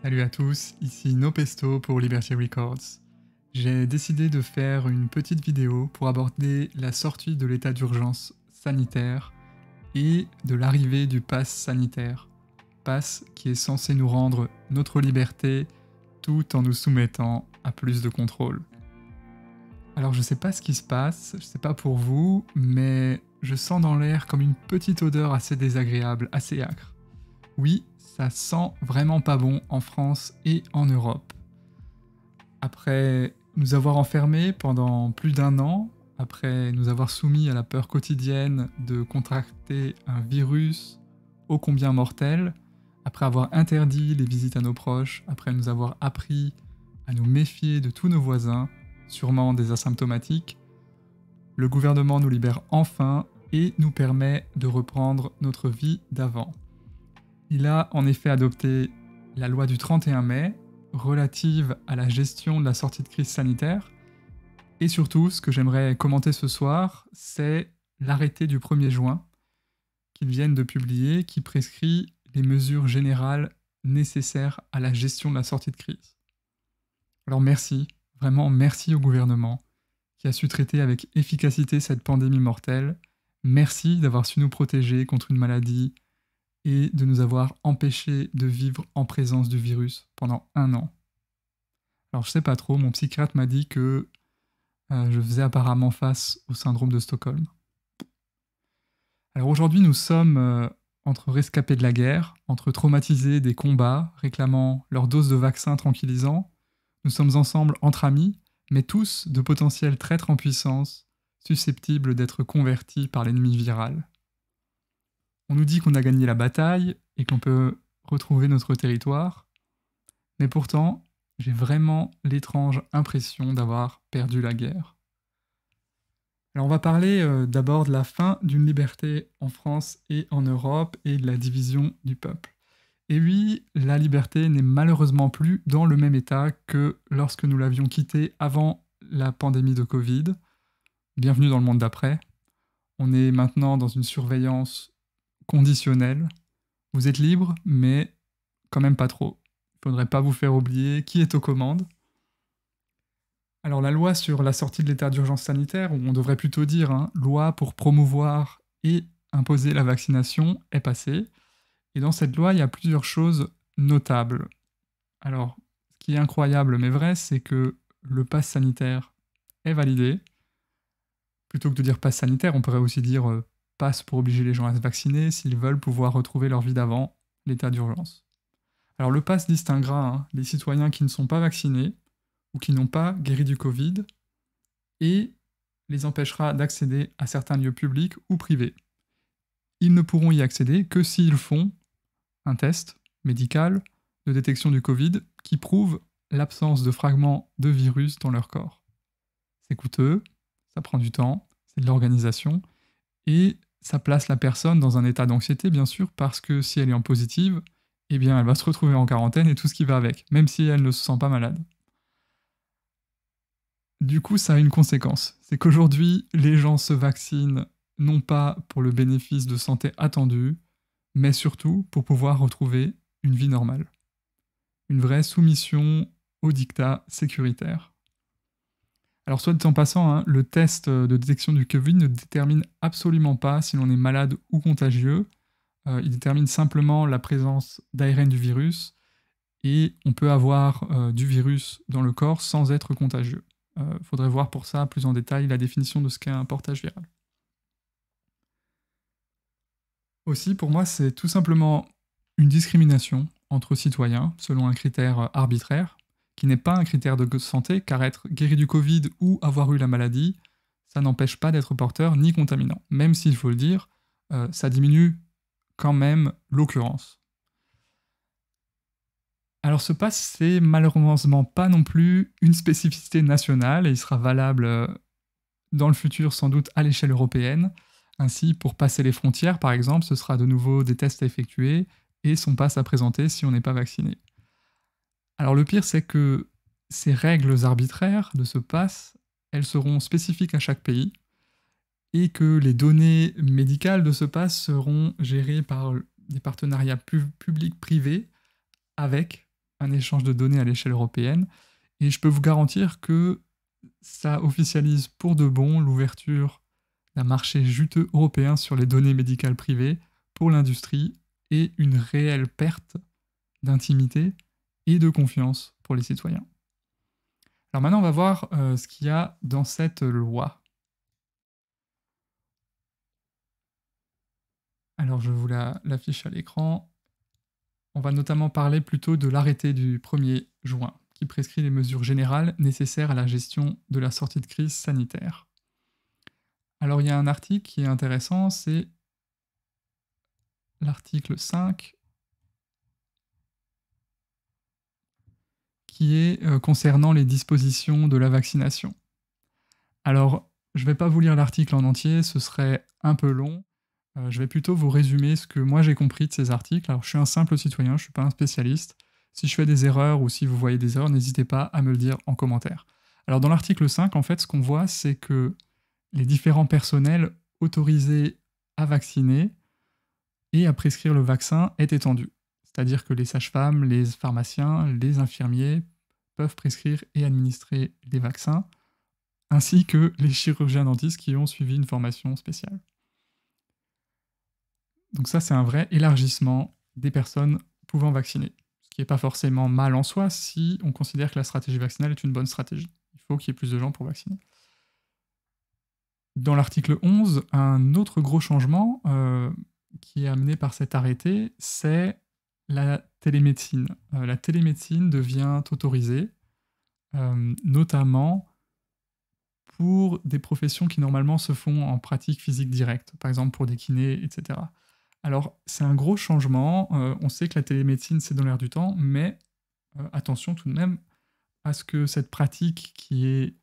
Salut à tous, ici Nopesto pour Liberty Records. J'ai décidé de faire une petite vidéo pour aborder la sortie de l'état d'urgence sanitaire et de l'arrivée du pass sanitaire. Pass qui est censé nous rendre notre liberté tout en nous soumettant à plus de contrôle. Alors je sais pas ce qui se passe, je sais pas pour vous, mais je sens dans l'air comme une petite odeur assez désagréable, assez âcre. Oui, ça sent vraiment pas bon en France et en Europe. Après nous avoir enfermés pendant plus d'un an, après nous avoir soumis à la peur quotidienne de contracter un virus ô combien mortel, après avoir interdit les visites à nos proches, après nous avoir appris à nous méfier de tous nos voisins, sûrement des asymptomatiques, le gouvernement nous libère enfin et nous permet de reprendre notre vie d'avant. Il a en effet adopté la loi du 31 mai relative à la gestion de la sortie de crise sanitaire. Et surtout, ce que j'aimerais commenter ce soir, c'est l'arrêté du 1er juin qu'ils viennent de publier qui prescrit les mesures générales nécessaires à la gestion de la sortie de crise. Alors merci, vraiment merci au gouvernement qui a su traiter avec efficacité cette pandémie mortelle. Merci d'avoir su nous protéger contre une maladie et de nous avoir empêchés de vivre en présence du virus pendant 1 an. Alors je sais pas trop, mon psychiatre m'a dit que je faisais apparemment face au syndrome de Stockholm. Alors aujourd'hui nous sommes entre rescapés de la guerre, entre traumatisés des combats, réclamant leur dose de vaccin tranquillisant. Nous sommes ensemble entre amis, mais tous de potentiels traîtres en puissance, susceptibles d'être convertis par l'ennemi viral. On nous dit qu'on a gagné la bataille et qu'on peut retrouver notre territoire, mais pourtant, j'ai vraiment l'étrange impression d'avoir perdu la guerre. Alors on va parler d'abord de la fin d'une liberté en France et en Europe et de la division du peuple. Et oui, la liberté n'est malheureusement plus dans le même état que lorsque nous l'avions quittée avant la pandémie de Covid. Bienvenue dans le monde d'après. On est maintenant dans une surveillance conditionnelle. Vous êtes libre, mais quand même pas trop. Il ne faudrait pas vous faire oublier qui est aux commandes. Alors la loi sur la sortie de l'état d'urgence sanitaire, ou on devrait plutôt dire loi pour promouvoir et imposer la vaccination, est passée. Et dans cette loi, il y a plusieurs choses notables. Alors, ce qui est incroyable mais vrai, c'est que le pass sanitaire est validé. Plutôt que de dire pass sanitaire, on pourrait aussi dire passe pour obliger les gens à se vacciner s'ils veulent pouvoir retrouver leur vie d'avant l'état d'urgence. Alors le pass distinguera les citoyens qui ne sont pas vaccinés ou qui n'ont pas guéri du Covid et les empêchera d'accéder à certains lieux publics ou privés. Ils ne pourront y accéder que s'ils font un test médical de détection du Covid qui prouve l'absence de fragments de virus dans leur corps. C'est coûteux, ça prend du temps, c'est de l'organisation, et ça place la personne dans un état d'anxiété, bien sûr, parce que si elle est en positive, eh bien, elle va se retrouver en quarantaine et tout ce qui va avec, même si elle ne se sent pas malade. Du coup, ça a une conséquence, c'est qu'aujourd'hui, les gens se vaccinent non pas pour le bénéfice de santé attendu, mais surtout pour pouvoir retrouver une vie normale. Une vraie soumission au diktat sécuritaire. Alors soit dit en passant, le test de détection du Covid ne détermine absolument pas si l'on est malade ou contagieux. Il détermine simplement la présence d'ARN du virus et on peut avoir du virus dans le corps sans être contagieux. Faudrait voir pour ça plus en détail la définition de ce qu'est un portage viral. Aussi, pour moi, c'est tout simplement une discrimination entre citoyens selon un critère arbitraire, qui n'est pas un critère de santé, car être guéri du Covid ou avoir eu la maladie, ça n'empêche pas d'être porteur ni contaminant. Même s'il faut le dire, ça diminue quand même l'occurrence. Alors ce pass, c'est malheureusement pas non plus une spécificité nationale, et il sera valable dans le futur sans doute à l'échelle européenne. Ainsi, pour passer les frontières, par exemple, ce sera de nouveau des tests à effectuer et son pass à présenter si on n'est pas vacciné. Alors le pire, c'est que ces règles arbitraires de ce pass, elles seront spécifiques à chaque pays et que les données médicales de ce pass seront gérées par des partenariats publics-privés avec un échange de données à l'échelle européenne. Et je peux vous garantir que ça officialise pour de bon l'ouverture d'un marché juteux européen sur les données médicales privées pour l'industrie et une réelle perte d'intimité et de confiance pour les citoyens. Alors maintenant, on va voir ce qu'il y a dans cette loi. Alors je vous l'affiche à l'écran. On va notamment parler plutôt de l'arrêté du 1er juin, qui prescrit les mesures générales nécessaires à la gestion de la sortie de crise sanitaire. Alors il y a un article qui est intéressant, c'est l'article 5, qui est concernant les dispositions de la vaccination. Alors, je ne vais pas vous lire l'article en entier, ce serait un peu long. Je vais plutôt vous résumer ce que moi j'ai compris de ces articles. Alors, je suis un simple citoyen, je ne suis pas un spécialiste. Si je fais des erreurs ou si vous voyez des erreurs, n'hésitez pas à me le dire en commentaire. Alors, dans l'article 5, en fait, ce qu'on voit, c'est que les différents personnels autorisés à vacciner et à prescrire le vaccin est étendu. C'est-à-dire que les sages-femmes, les pharmaciens, les infirmiers peuvent prescrire et administrer des vaccins, ainsi que les chirurgiens dentistes qui ont suivi une formation spéciale. Donc ça, c'est un vrai élargissement des personnes pouvant vacciner, ce qui n'est pas forcément mal en soi si on considère que la stratégie vaccinale est une bonne stratégie. Il faut qu'il y ait plus de gens pour vacciner. Dans l'article 11, un autre gros changement qui est amené par cet arrêté, c'est la télémédecine. La télémédecine devient autorisée, notamment pour des professions qui normalement se font en pratique physique directe, par exemple pour des kinés, etc. Alors c'est un gros changement, on sait que la télémédecine c'est dans l'air du temps, mais attention tout de même à ce que cette pratique qui est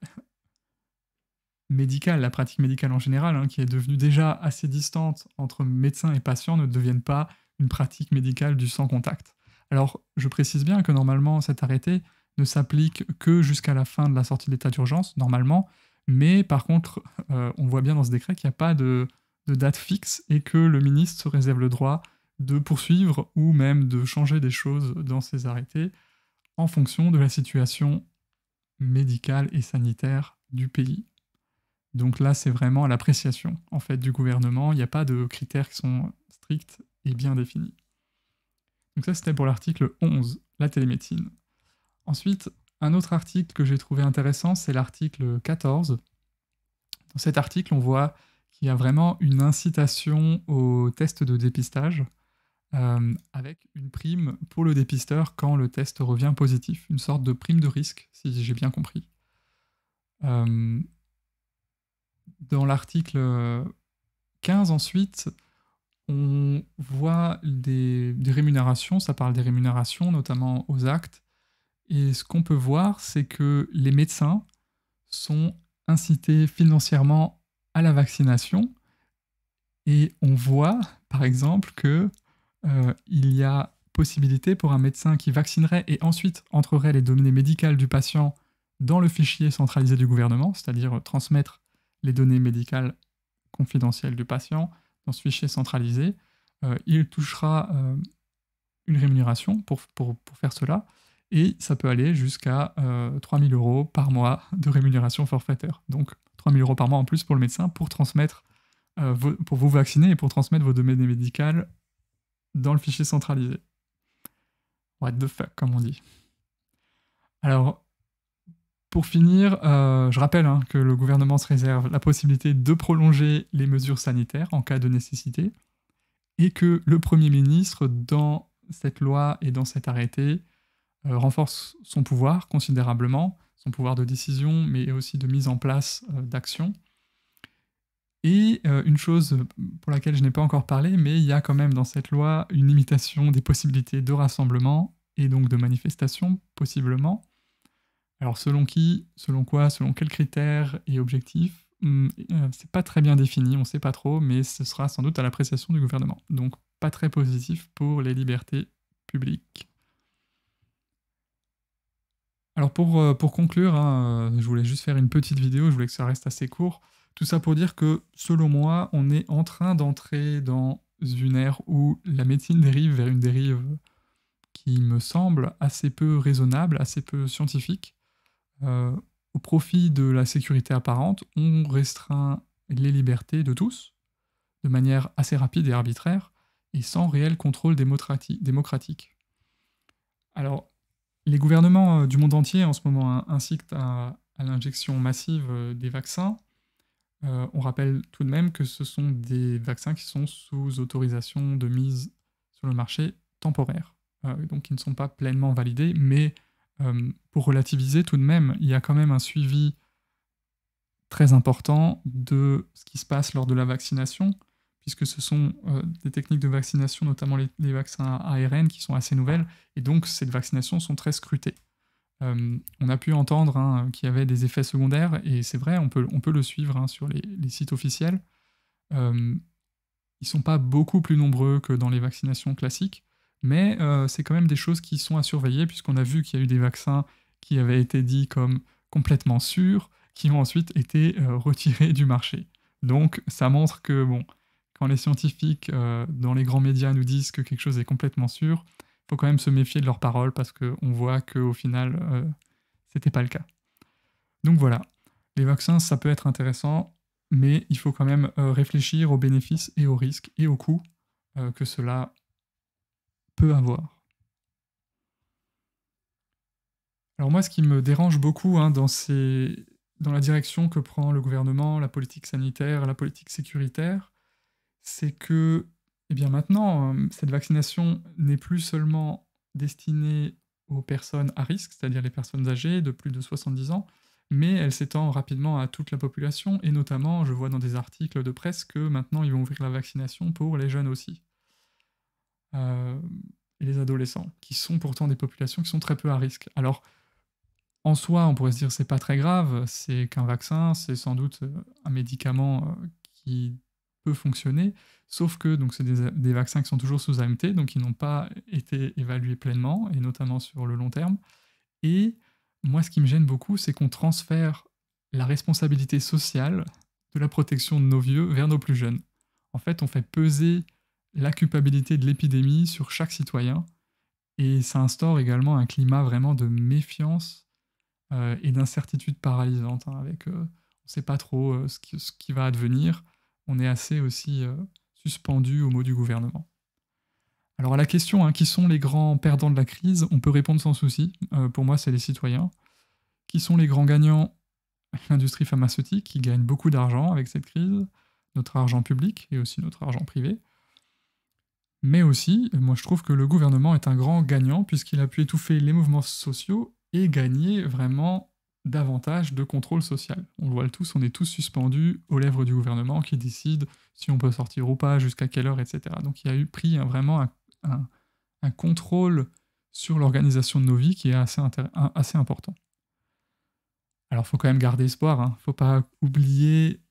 médicale, la pratique médicale en général, qui est devenue déjà assez distante entre médecins et patients, ne devienne pas une pratique médicale du sans contact. Alors, je précise bien que normalement, cet arrêté ne s'applique que jusqu'à la fin de la sortie de l'état d'urgence, normalement, mais par contre, on voit bien dans ce décret qu'il n'y a pas de date fixe et que le ministre se réserve le droit de poursuivre ou même de changer des choses dans ces arrêtés en fonction de la situation médicale et sanitaire du pays. Donc là, c'est vraiment à l'appréciation en fait, du gouvernement. Il n'y a pas de critères qui sont stricts et bien définis. Donc ça, c'était pour l'article 11, la télémédecine. Ensuite, un autre article que j'ai trouvé intéressant, c'est l'article 14. Dans cet article, on voit qu'il y a vraiment une incitation au test de dépistage, avec une prime pour le dépisteur quand le test revient positif. Une sorte de prime de risque, si j'ai bien compris. Dans l'article 15, ensuite, on voit des rémunérations, ça parle des rémunérations, notamment aux actes, et ce qu'on peut voir, c'est que les médecins sont incités financièrement à la vaccination, et on voit, par exemple, que il y a possibilité pour un médecin qui vaccinerait et ensuite entrerait les données médicales du patient dans le fichier centralisé du gouvernement, c'est-à-dire transmettre les données médicales confidentielles du patient dans ce fichier centralisé, il touchera une rémunération pour faire cela, et ça peut aller jusqu'à 3 000 € par mois de rémunération forfaitaire. Donc 3 000 € par mois en plus pour le médecin pour transmettre, pour vous vacciner et pour transmettre vos données médicales dans le fichier centralisé. What the fuck, comme on dit. Alors, pour finir, je rappelle que le gouvernement se réserve la possibilité de prolonger les mesures sanitaires en cas de nécessité, et que le Premier ministre, dans cette loi et dans cet arrêté, renforce son pouvoir considérablement, son pouvoir de décision, mais aussi de mise en place d'actions. Et une chose pour laquelle je n'ai pas encore parlé, mais il y a quand même dans cette loi une limitation des possibilités de rassemblement, et donc de manifestation, possiblement. Alors selon qui, selon quoi, selon quels critères et objectifs, c'est pas très bien défini, on sait pas trop, mais ce sera sans doute à l'appréciation du gouvernement. Donc pas très positif pour les libertés publiques. Alors pour conclure, je voulais juste faire une petite vidéo, je voulais que ça reste assez court. Tout ça pour dire que, selon moi, on est en train d'entrer dans une ère où la médecine dérive vers une dérive qui qui me semble assez peu raisonnable, assez peu scientifique. Au profit de la sécurité apparente, on restreint les libertés de tous, de manière assez rapide et arbitraire, et sans réel contrôle démocratique. Alors, les gouvernements du monde entier en ce moment incitent à l'injection massive des vaccins. On rappelle tout de même que ce sont des vaccins qui sont sous autorisation de mise sur le marché temporaire, donc qui ne sont pas pleinement validés, mais pour relativiser tout de même, il y a quand même un suivi très important de ce qui se passe lors de la vaccination, puisque ce sont des techniques de vaccination, notamment les vaccins à ARN, qui sont assez nouvelles, et donc ces vaccinations sont très scrutées. On a pu entendre qu'il y avait des effets secondaires, et c'est vrai, on peut le suivre sur les sites officiels. Ils ne sont pas beaucoup plus nombreux que dans les vaccinations classiques, mais c'est quand même des choses qui sont à surveiller, puisqu'on a vu qu'il y a eu des vaccins qui avaient été dits comme complètement sûrs, qui ont ensuite été retirés du marché. Donc ça montre que, bon, quand les scientifiques dans les grands médias nous disent que quelque chose est complètement sûr, il faut quand même se méfier de leurs paroles, parce qu'on voit qu'au final, c'était pas le cas. Donc voilà, les vaccins, ça peut être intéressant, mais il faut quand même réfléchir aux bénéfices et aux risques et aux coûts que cela peut avoir. Alors moi, ce qui me dérange beaucoup dans la direction que prend le gouvernement, la politique sanitaire, la politique sécuritaire, c'est que, eh bien maintenant, cette vaccination n'est plus seulement destinée aux personnes à risque, c'est-à-dire les personnes âgées de plus de 70 ans, mais elle s'étend rapidement à toute la population, et notamment, je vois dans des articles de presse que maintenant ils vont ouvrir la vaccination pour les jeunes aussi. Et les adolescents, qui sont pourtant des populations qui sont très peu à risque. Alors, en soi, on pourrait se dire c'est pas très grave, c'est qu'un vaccin, c'est sans doute un médicament qui peut fonctionner, sauf que donc c'est des vaccins qui sont toujours sous AMT, donc qui n'ont pas été évalués pleinement, et notamment sur le long terme. Et moi, ce qui me gêne beaucoup, c'est qu'on transfère la responsabilité sociale de la protection de nos vieux vers nos plus jeunes. En fait, on fait peser la culpabilité de l'épidémie sur chaque citoyen, et ça instaure également un climat vraiment de méfiance et d'incertitude paralysante, avec on ne sait pas trop ce qui va advenir. On est assez aussi suspendu au mot du gouvernement. Alors à la question, qui sont les grands perdants de la crise, on peut répondre sans souci. Pour moi, c'est les citoyens. Qui sont les grands gagnants? L'industrie pharmaceutique, qui gagne beaucoup d'argent avec cette crise, notre argent public et aussi notre argent privé. Mais aussi, moi je trouve que le gouvernement est un grand gagnant, puisqu'il a pu étouffer les mouvements sociaux et gagner vraiment davantage de contrôle social. On le voit tous, on est tous suspendus aux lèvres du gouvernement qui décide si on peut sortir ou pas, jusqu'à quelle heure, etc. Donc il y a eu pris vraiment un contrôle sur l'organisation de nos vies qui est assez important. Alors il faut quand même garder espoir, il ne faut pas oublier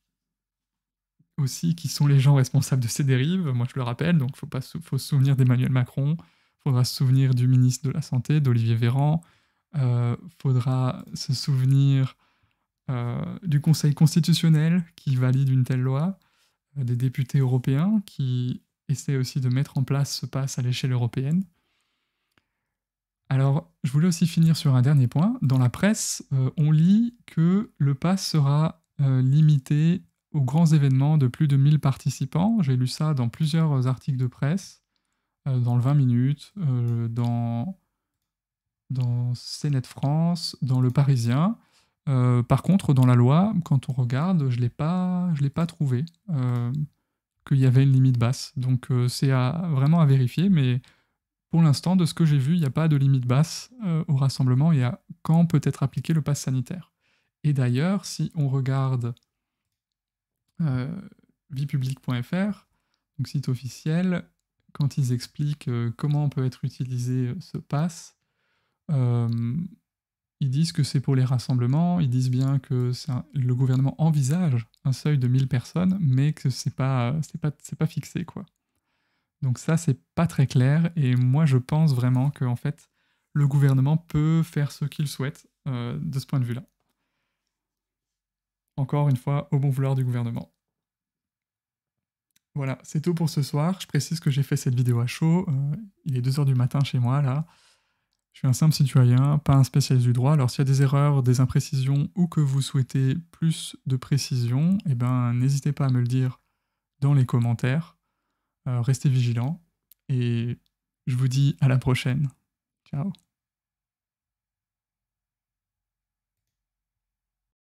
aussi qui sont les gens responsables de ces dérives, moi je le rappelle, donc faut se souvenir d'Emmanuel Macron, faudra se souvenir du ministre de la Santé, d'Olivier Véran, faudra se souvenir du Conseil constitutionnel qui valide une telle loi, des députés européens qui essaient aussi de mettre en place ce pass à l'échelle européenne. Alors, je voulais aussi finir sur un dernier point. Dans la presse, on lit que le pass sera limité aux grands événements de plus de 1000 participants. J'ai lu ça dans plusieurs articles de presse, dans le 20 minutes, dans CNeT France, dans Le Parisien. Par contre, dans la loi, quand on regarde, je l'ai pas trouvé qu'il y avait une limite basse. Donc c'est vraiment à vérifier, mais pour l'instant, de ce que j'ai vu, il n'y a pas de limite basse au rassemblement et à quand peut être appliqué le pass sanitaire. Et d'ailleurs, si on regarde viepublique.fr, donc site officiel, quand ils expliquent comment peut être utilisé ce pass, ils disent que c'est pour les rassemblements, ils disent bien que le gouvernement envisage un seuil de 1000 personnes, mais que c'est pas fixé, quoi. Donc ça, c'est pas très clair, et moi je pense vraiment que en fait, le gouvernement peut faire ce qu'il souhaite de ce point de vue-là. Encore une fois, au bon vouloir du gouvernement. Voilà, c'est tout pour ce soir. Je précise que j'ai fait cette vidéo à chaud. Il est 2h du matin chez moi, là. Je suis un simple citoyen, pas un spécialiste du droit, alors s'il y a des erreurs, des imprécisions ou que vous souhaitez plus de précision, eh ben, n'hésitez pas à me le dire dans les commentaires. Restez vigilants et je vous dis à la prochaine. Ciao.